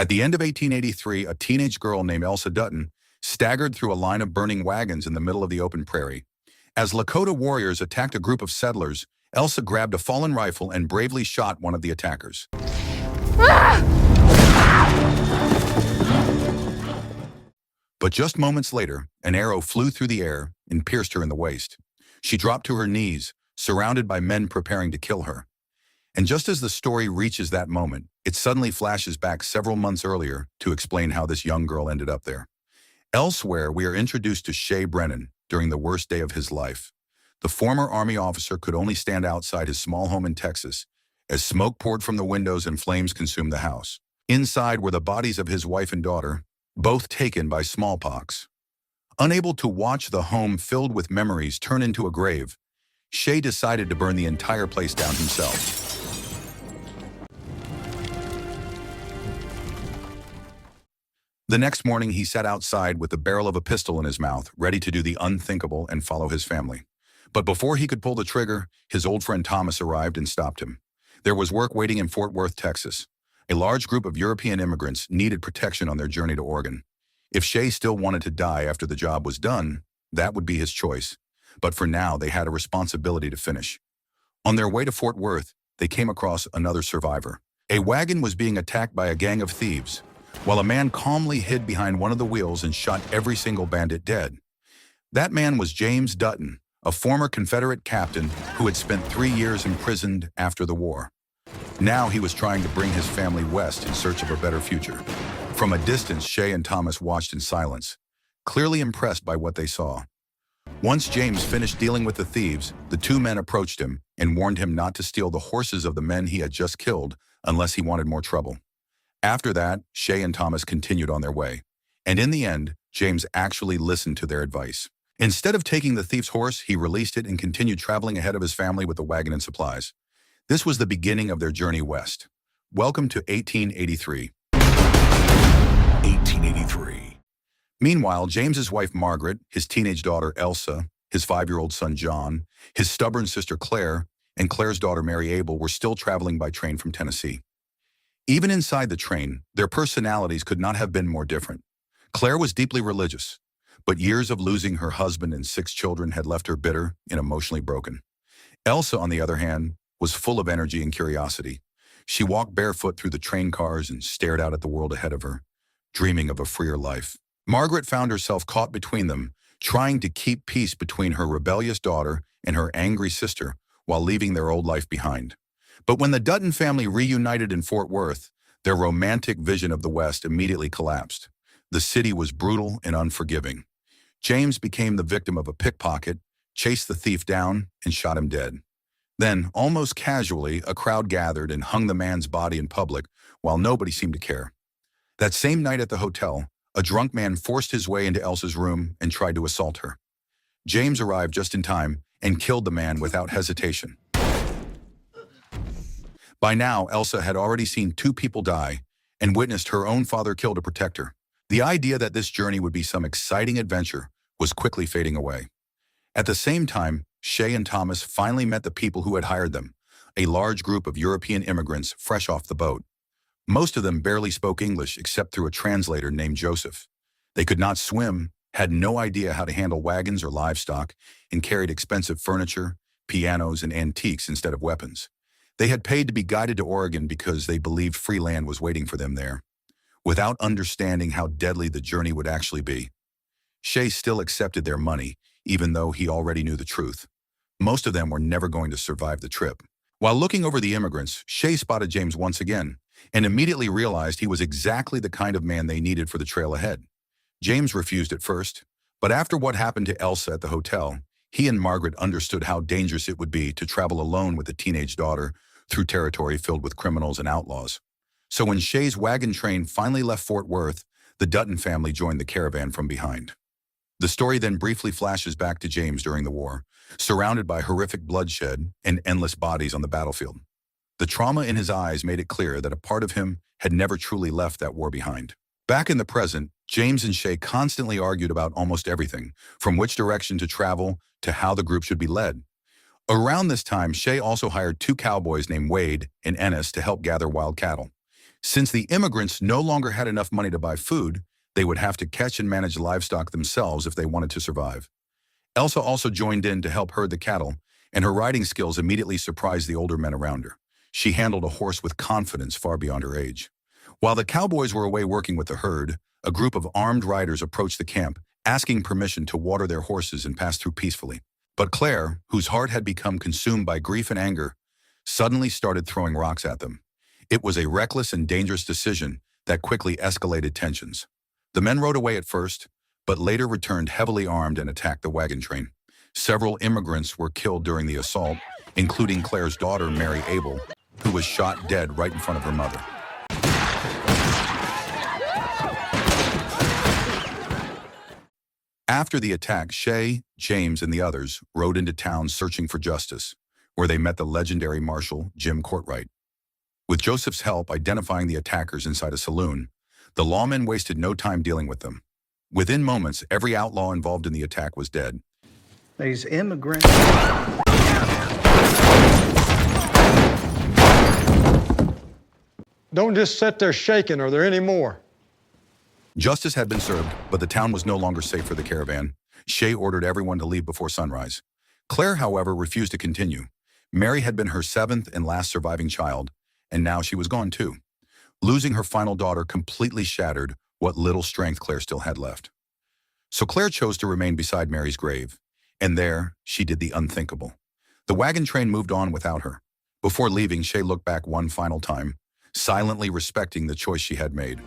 At the end of 1883, a teenage girl named Elsa Dutton staggered through a line of burning wagons in the middle of the open prairie. As Lakota warriors attacked a group of settlers, Elsa grabbed a fallen rifle and bravely shot one of the attackers. But just moments later, an arrow flew through the air and pierced her in the waist. She dropped to her knees, surrounded by men preparing to kill her. And just as the story reaches that moment, it suddenly flashes back several months earlier to explain how this young girl ended up there. Elsewhere, we are introduced to Shea Brennan during the worst day of his life. The former Army officer could only stand outside his small home in Texas as smoke poured from the windows and flames consumed the house. Inside were the bodies of his wife and daughter, both taken by smallpox. Unable to watch the home filled with memories turn into a grave, Shea decided to burn the entire place down himself. The next morning, he sat outside with the barrel of a pistol in his mouth, ready to do the unthinkable and follow his family. But before he could pull the trigger, his old friend Thomas arrived and stopped him. There was work waiting in Fort Worth, Texas. A large group of European immigrants needed protection on their journey to Oregon. If Shea still wanted to die after the job was done, that would be his choice. But for now, they had a responsibility to finish. On their way to Fort Worth, they came across another survivor. A wagon was being attacked by a gang of thieves, while a man calmly hid behind one of the wheels and shot every single bandit dead. That man was James Dutton, a former Confederate captain who had spent 3 years imprisoned after the war. Now he was trying to bring his family west in search of a better future. From a distance, Shea and Thomas watched in silence, clearly impressed by what they saw. Once James finished dealing with the thieves, the two men approached him and warned him not to steal the horses of the men he had just killed unless he wanted more trouble. After that, Shea and Thomas continued on their way. And in the end, James actually listened to their advice. Instead of taking the thief's horse, he released it and continued traveling ahead of his family with the wagon and supplies. This was the beginning of their journey west. Welcome to 1883. 1883. Meanwhile, James's wife Margaret, his teenage daughter Elsa, his 5-year-old son John, his stubborn sister Claire, and Claire's daughter Mary Abel were still traveling by train from Tennessee. Even inside the train, their personalities could not have been more different. Claire was deeply religious, but years of losing her husband and 6 children had left her bitter and emotionally broken. Elsa, on the other hand, was full of energy and curiosity. She walked barefoot through the train cars and stared out at the world ahead of her, dreaming of a freer life. Margaret found herself caught between them, trying to keep peace between her rebellious daughter and her angry sister while leaving their old life behind. But when the Dutton family reunited in Fort Worth, their romantic vision of the West immediately collapsed. The city was brutal and unforgiving. James became the victim of a pickpocket, chased the thief down, and shot him dead. Then, almost casually, a crowd gathered and hung the man's body in public while nobody seemed to care. That same night at the hotel, a drunk man forced his way into Elsa's room and tried to assault her. James arrived just in time and killed the man without hesitation. By now, Elsa had already seen 2 people die and witnessed her own father killed to protect her. The idea that this journey would be some exciting adventure was quickly fading away. At the same time, Shea and Thomas finally met the people who had hired them, a large group of European immigrants fresh off the boat. Most of them barely spoke English except through a translator named Joseph. They could not swim, had no idea how to handle wagons or livestock, and carried expensive furniture, pianos, and antiques instead of weapons. They had paid to be guided to Oregon because they believed free land was waiting for them there, without understanding how deadly the journey would actually be. Shea still accepted their money, even though he already knew the truth. Most of them were never going to survive the trip. While looking over the immigrants, Shea spotted James once again, and immediately realized he was exactly the kind of man they needed for the trail ahead. James refused at first, but after what happened to Elsa at the hotel, he and Margaret understood how dangerous it would be to travel alone with a teenage daughter through territory filled with criminals and outlaws. So when Shea's wagon train finally left Fort Worth, the Dutton family joined the caravan from behind. The story then briefly flashes back to James during the war, surrounded by horrific bloodshed and endless bodies on the battlefield. The trauma in his eyes made it clear that a part of him had never truly left that war behind. Back in the present, James and Shea constantly argued about almost everything, from which direction to travel to how the group should be led. Around this time, Shea also hired 2 cowboys named Wade and Ennis to help gather wild cattle. Since the immigrants no longer had enough money to buy food, they would have to catch and manage livestock themselves if they wanted to survive. Elsa also joined in to help herd the cattle, and her riding skills immediately surprised the older men around her. She handled a horse with confidence far beyond her age. While the cowboys were away working with the herd, a group of armed riders approached the camp, asking permission to water their horses and pass through peacefully. But Claire, whose heart had become consumed by grief and anger, suddenly started throwing rocks at them. It was a reckless and dangerous decision that quickly escalated tensions. The men rode away at first, but later returned heavily armed and attacked the wagon train. Several immigrants were killed during the assault, including Claire's daughter, Mary Abel, who was shot dead right in front of her mother. After the attack, Shay, James, and the others rode into town searching for justice, where they met the legendary Marshal, Jim Courtright. With Joseph's help identifying the attackers inside a saloon, the lawmen wasted no time dealing with them. Within moments, every outlaw involved in the attack was dead. These immigrants. Don't just sit there shaking. Are there any more? Justice had been served, but the town was no longer safe for the caravan. Shay ordered everyone to leave before sunrise. Claire, however, refused to continue. Mary had been her seventh and last surviving child, and now she was gone too. Losing her final daughter completely shattered what little strength Claire still had left. So Claire chose to remain beside Mary's grave, and there she did the unthinkable. The wagon train moved on without her. Before leaving, Shay looked back one final time, silently respecting the choice she had made.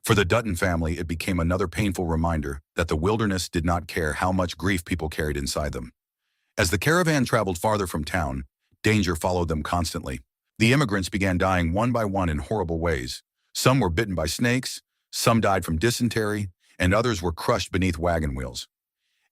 For the Dutton family, it became another painful reminder that the wilderness did not care how much grief people carried inside them. As the caravan traveled farther from town, danger followed them constantly. The immigrants began dying one by one in horrible ways. Some were bitten by snakes, some died from dysentery, and others were crushed beneath wagon wheels.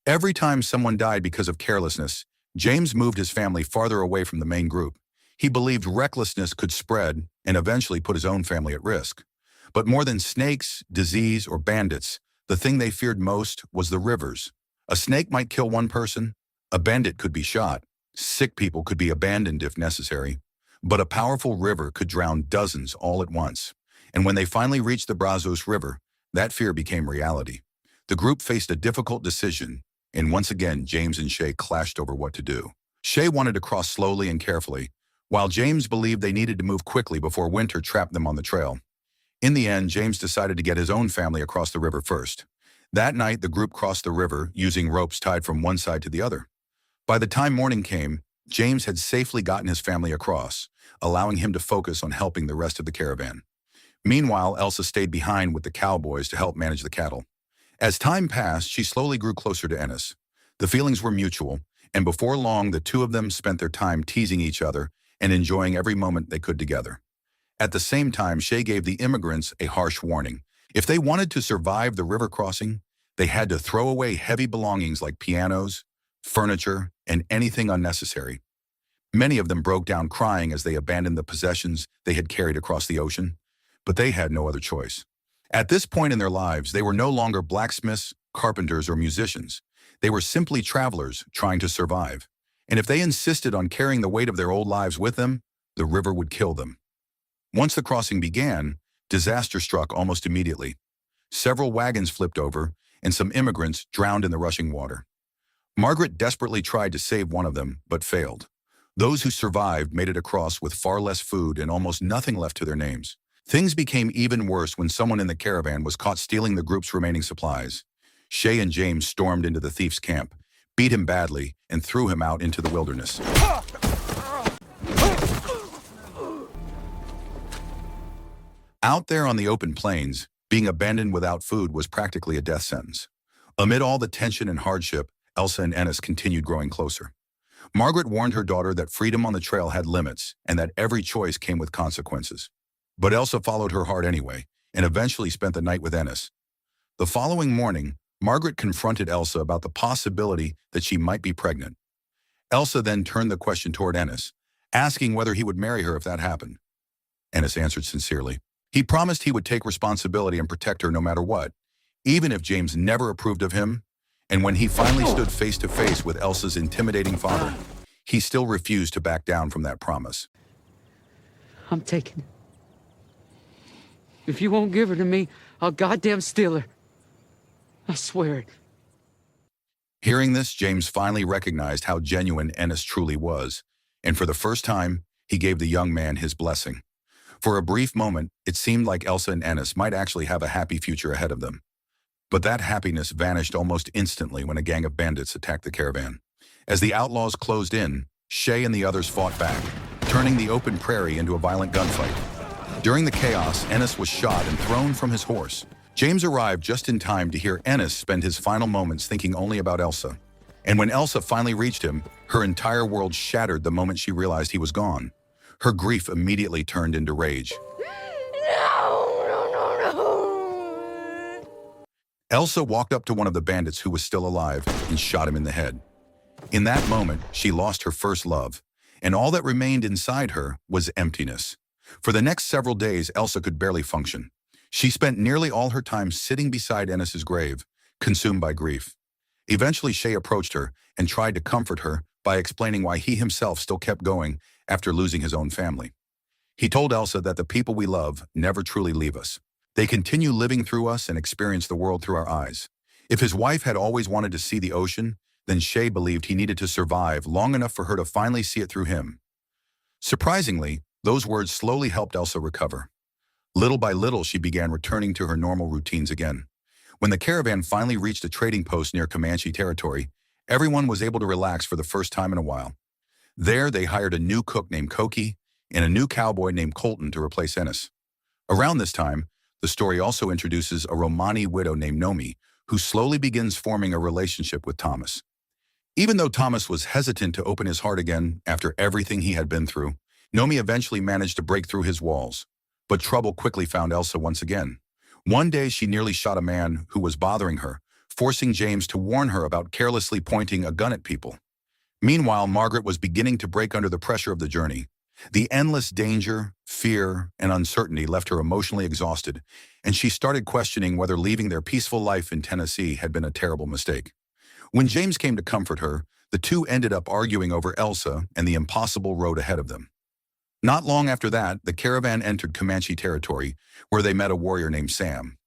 Every time someone died because of carelessness, James moved his family farther away from the main group. He believed recklessness could spread and eventually put his own family at risk. But more than snakes, disease, or bandits, the thing they feared most was the rivers. A snake might kill one person, a bandit could be shot, sick people could be abandoned if necessary, but a powerful river could drown dozens all at once. And when they finally reached the Brazos River, that fear became reality. The group faced a difficult decision, and once again, James and Shay clashed over what to do. Shay wanted to cross slowly and carefully, while James believed they needed to move quickly before winter trapped them on the trail. In the end, James decided to get his own family across the river first. That night, the group crossed the river using ropes tied from one side to the other. By the time morning came, James had safely gotten his family across, allowing him to focus on helping the rest of the caravan. Meanwhile, Elsa stayed behind with the cowboys to help manage the cattle. As time passed, she slowly grew closer to Ennis. The feelings were mutual, and before long, the two of them spent their time teasing each other and enjoying every moment they could together. At the same time, Shay gave the immigrants a harsh warning. If they wanted to survive the river crossing, they had to throw away heavy belongings like pianos, furniture, and anything unnecessary. Many of them broke down crying as they abandoned the possessions they had carried across the ocean, but they had no other choice. At this point in their lives, they were no longer blacksmiths, carpenters, or musicians. They were simply travelers trying to survive. And if they insisted on carrying the weight of their old lives with them, the river would kill them. Once the crossing began, disaster struck almost immediately. Several wagons flipped over, and some immigrants drowned in the rushing water. Margaret desperately tried to save one of them, but failed. Those who survived made it across with far less food and almost nothing left to their names. Things became even worse when someone in the caravan was caught stealing the group's remaining supplies. Shay and James stormed into the thief's camp, beat him badly, and threw him out into the wilderness. Out there on the open plains, being abandoned without food was practically a death sentence. Amid all the tension and hardship, Elsa and Ennis continued growing closer. Margaret warned her daughter that freedom on the trail had limits and that every choice came with consequences. But Elsa followed her heart anyway, and eventually spent the night with Ennis. The following morning, Margaret confronted Elsa about the possibility that she might be pregnant. Elsa then turned the question toward Ennis, asking whether he would marry her if that happened. Ennis answered sincerely. He promised he would take responsibility and protect her no matter what, even if James never approved of him. And when he finally stood face to face with Elsa's intimidating father, he still refused to back down from that promise. I'm taking her. If you won't give her to me, I'll goddamn steal her. I swear it. Hearing this, James finally recognized how genuine Ennis truly was, and for the first time, he gave the young man his blessing. For a brief moment, it seemed like Elsa and Ennis might actually have a happy future ahead of them. But that happiness vanished almost instantly when a gang of bandits attacked the caravan. As the outlaws closed in, Shay and the others fought back, turning the open prairie into a violent gunfight. During the chaos, Ennis was shot and thrown from his horse. James arrived just in time to hear Ennis spend his final moments thinking only about Elsa. And when Elsa finally reached him, her entire world shattered the moment she realized he was gone. Her grief immediately turned into rage. No. Elsa walked up to one of the bandits who was still alive and shot him in the head. In that moment, she lost her first love, and all that remained inside her was emptiness. For the next several days, Elsa could barely function. She spent nearly all her time sitting beside Ennis's grave, consumed by grief. Eventually, Shay approached her and tried to comfort her by explaining why he himself still kept going after losing his own family. He told Elsa that the people we love never truly leave us. They continue living through us and experience the world through our eyes. If his wife had always wanted to see the ocean, then Shay believed he needed to survive long enough for her to finally see it through him. Surprisingly, those words slowly helped Elsa recover. Little by little, she began returning to her normal routines again. When the caravan finally reached a trading post near Comanche territory, everyone was able to relax for the first time in a while. There, they hired a new cook named Koki and a new cowboy named Colton to replace Ennis. Around this time, the story also introduces a Romani widow named Nomi, who slowly begins forming a relationship with Thomas. Even though Thomas was hesitant to open his heart again after everything he had been through, Nomi eventually managed to break through his walls. But trouble quickly found Elsa once again. One day, she nearly shot a man who was bothering her, forcing James to warn her about carelessly pointing a gun at people. Meanwhile, Margaret was beginning to break under the pressure of the journey. The endless danger, fear, and uncertainty left her emotionally exhausted, and she started questioning whether leaving their peaceful life in Tennessee had been a terrible mistake. When James came to comfort her, the two ended up arguing over Elsa and the impossible road ahead of them. Not long after that, the caravan entered Comanche territory, where they met a warrior named Sam.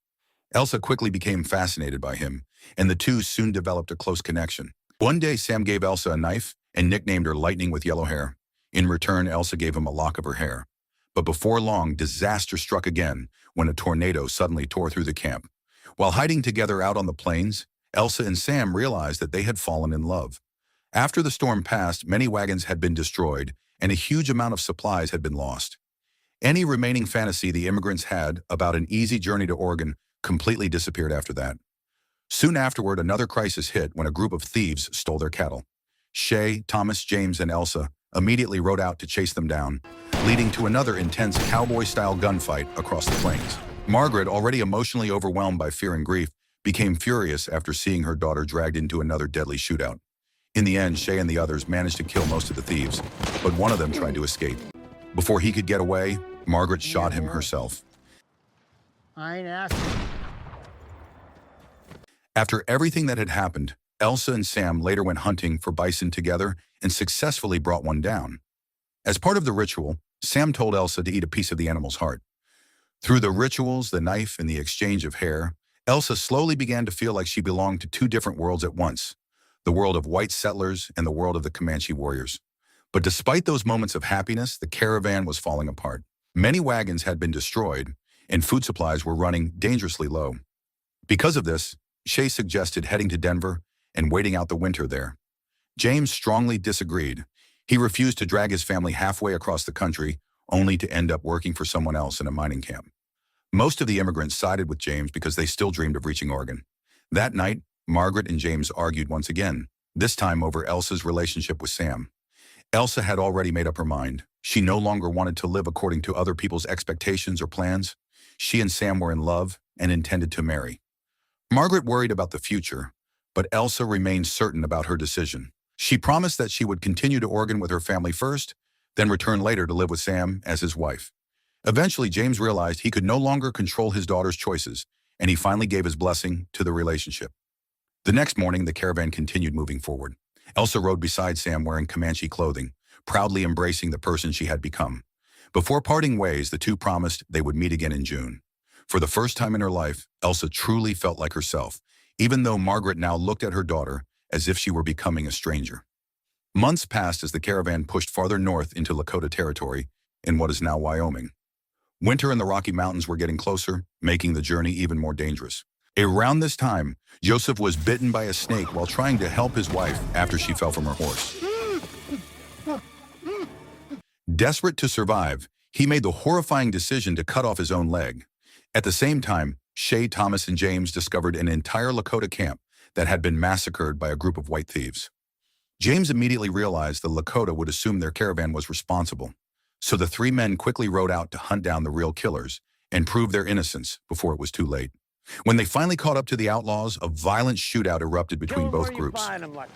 Elsa quickly became fascinated by him, and the two soon developed a close connection. One day, Sam gave Elsa a knife and nicknamed her Lightning with Yellow Hair. In return, Elsa gave him a lock of her hair. But before long, disaster struck again when a tornado suddenly tore through the camp. While hiding together out on the plains, Elsa and Sam realized that they had fallen in love. After the storm passed, many wagons had been destroyed, and a huge amount of supplies had been lost. Any remaining fantasy the immigrants had about an easy journey to Oregon completely disappeared after that. Soon afterward, another crisis hit when a group of thieves stole their cattle. Shay, Thomas, James, and Elsa immediately rode out to chase them down, leading to another intense cowboy-style gunfight across the plains. Margaret, already emotionally overwhelmed by fear and grief, became furious after seeing her daughter dragged into another deadly shootout. In the end, Shay and the others managed to kill most of the thieves, but one of them tried to escape. Before he could get away, Margaret shot him herself. I ain't asking. After everything that had happened, Elsa and Sam later went hunting for bison together and successfully brought one down. As part of the ritual, Sam told Elsa to eat a piece of the animal's heart. Through the rituals, the knife, and the exchange of hair, Elsa slowly began to feel like she belonged to two different worlds at once, the world of white settlers and the world of the Comanche warriors. But despite those moments of happiness, the caravan was falling apart. Many wagons had been destroyed, and food supplies were running dangerously low. Because of this, Shay suggested heading to Denver and waiting out the winter there. James strongly disagreed. He refused to drag his family halfway across the country, only to end up working for someone else in a mining camp. Most of the immigrants sided with James because they still dreamed of reaching Oregon. That night, Margaret and James argued once again, this time over Elsa's relationship with Sam. Elsa had already made up her mind. She no longer wanted to live according to other people's expectations or plans. She and Sam were in love and intended to marry. Margaret worried about the future, but Elsa remained certain about her decision. She promised that she would continue to Oregon with her family first, then return later to live with Sam as his wife. Eventually, James realized he could no longer control his daughter's choices, and he finally gave his blessing to the relationship. The next morning, the caravan continued moving forward. Elsa rode beside Sam wearing Comanche clothing, proudly embracing the person she had become. Before parting ways, the two promised they would meet again in June. For the first time in her life, Elsa truly felt like herself, even though Margaret now looked at her daughter as if she were becoming a stranger. Months passed as the caravan pushed farther north into Lakota territory in what is now Wyoming. Winter in the Rocky Mountains were getting closer, making the journey even more dangerous. Around this time, Joseph was bitten by a snake while trying to help his wife after she fell from her horse. Desperate to survive, he made the horrifying decision to cut off his own leg. At the same time, Shay, Thomas, and James discovered an entire Lakota camp that had been massacred by a group of white thieves. James immediately realized the Lakota would assume their caravan was responsible, so the three men quickly rode out to hunt down the real killers and prove their innocence before it was too late. When they finally caught up to the outlaws, a violent shootout erupted between both groups.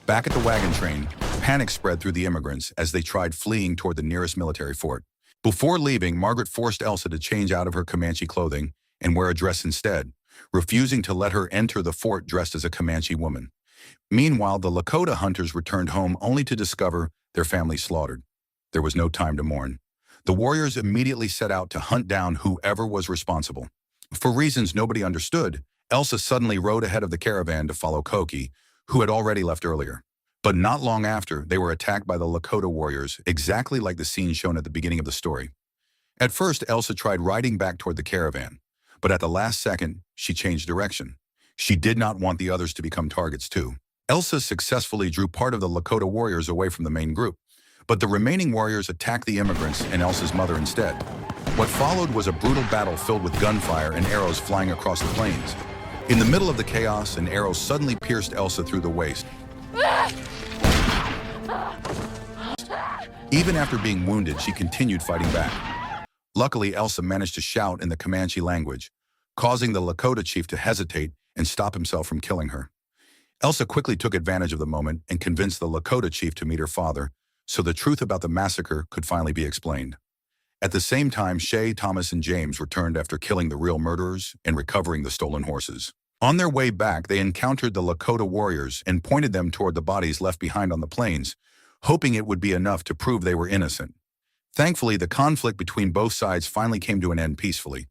Back at the wagon train, panic spread through the immigrants as they tried fleeing toward the nearest military fort. Before leaving, Margaret forced Elsa to change out of her Comanche clothing and wear a dress instead, refusing to let her enter the fort dressed as a Comanche woman. Meanwhile, the Lakota hunters returned home only to discover their family slaughtered. There was no time to mourn. The warriors immediately set out to hunt down whoever was responsible. For reasons nobody understood, Elsa suddenly rode ahead of the caravan to follow Koki, who had already left earlier. But not long after, they were attacked by the Lakota warriors, exactly like the scene shown at the beginning of the story. At first, Elsa tried riding back toward the caravan, but at the last second, she changed direction. She did not want the others to become targets too. Elsa successfully drew part of the Lakota warriors away from the main group, but the remaining warriors attacked the immigrants and Elsa's mother instead. What followed was a brutal battle filled with gunfire and arrows flying across the plains. In the middle of the chaos, an arrow suddenly pierced Elsa through the waist. Even after being wounded, she continued fighting back. Luckily, Elsa managed to shout in the Comanche language, causing the Lakota chief to hesitate and stop himself from killing her. Elsa quickly took advantage of the moment and convinced the Lakota chief to meet her father, so the truth about the massacre could finally be explained. At the same time, Shay, Thomas, and James returned after killing the real murderers and recovering the stolen horses. On their way back, they encountered the Lakota warriors and pointed them toward the bodies left behind on the plains, hoping it would be enough to prove they were innocent. Thankfully, the conflict between both sides finally came to an end peacefully.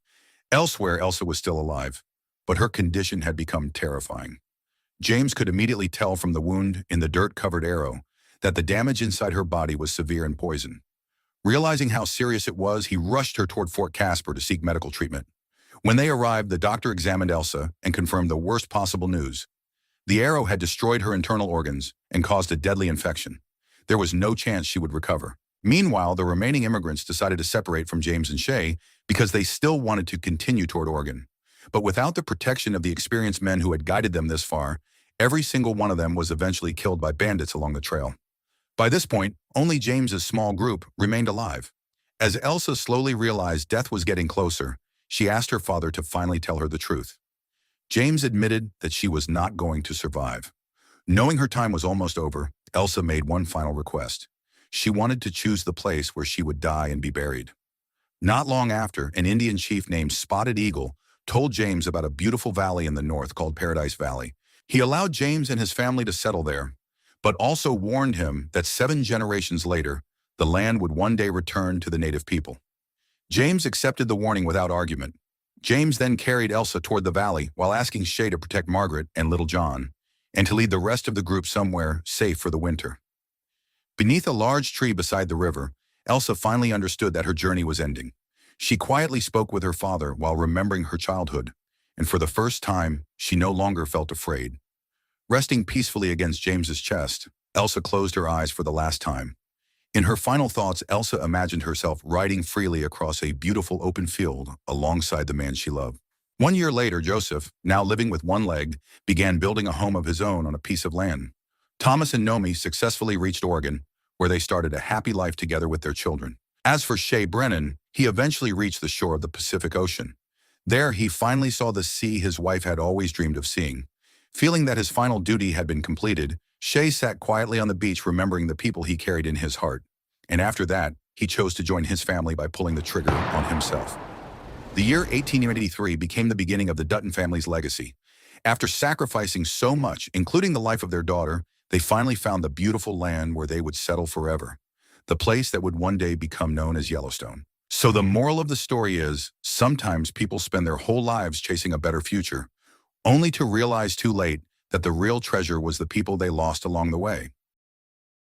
Elsewhere, Elsa was still alive, but her condition had become terrifying. James could immediately tell from the wound in the dirt-covered arrow that the damage inside her body was severe and poison. Realizing how serious it was, he rushed her toward Fort Casper to seek medical treatment. When they arrived, the doctor examined Elsa and confirmed the worst possible news. The arrow had destroyed her internal organs and caused a deadly infection. There was no chance she would recover. Meanwhile, the remaining immigrants decided to separate from James and Shay because they still wanted to continue toward Oregon. But without the protection of the experienced men who had guided them this far, every single one of them was eventually killed by bandits along the trail. By this point, only James's small group remained alive. As Elsa slowly realized death was getting closer, she asked her father to finally tell her the truth. James admitted that she was not going to survive. Knowing her time was almost over, Elsa made one final request. She wanted to choose the place where she would die and be buried. Not long after, an Indian chief named Spotted Eagle told James about a beautiful valley in the north called Paradise Valley. He allowed James and his family to settle there, but also warned him that 7 generations later, the land would one day return to the native people. James accepted the warning without argument. James then carried Elsa toward the valley while asking Shay to protect Margaret and Little John, and to lead the rest of the group somewhere safe for the winter. Beneath a large tree beside the river, Elsa finally understood that her journey was ending. She quietly spoke with her father while remembering her childhood, and for the first time, she no longer felt afraid. Resting peacefully against James's chest, Elsa closed her eyes for the last time. In her final thoughts, Elsa imagined herself riding freely across a beautiful open field alongside the man she loved. 1 year later, Joseph, now living with one leg, began building a home of his own on a piece of land. Thomas and Nomi successfully reached Oregon, where they started a happy life together with their children. As for Shay Brennan, he eventually reached the shore of the Pacific Ocean. There, he finally saw the sea his wife had always dreamed of seeing. Feeling that his final duty had been completed, Shay sat quietly on the beach remembering the people he carried in his heart. And after that, he chose to join his family by pulling the trigger on himself. The year 1883 became the beginning of the Dutton family's legacy. After sacrificing so much, including the life of their daughter, They finally found the beautiful land where they would settle forever, the place that would one day become known as Yellowstone. So the moral of the story is, sometimes people spend their whole lives chasing a better future, only to realize too late that the real treasure was the people they lost along the way.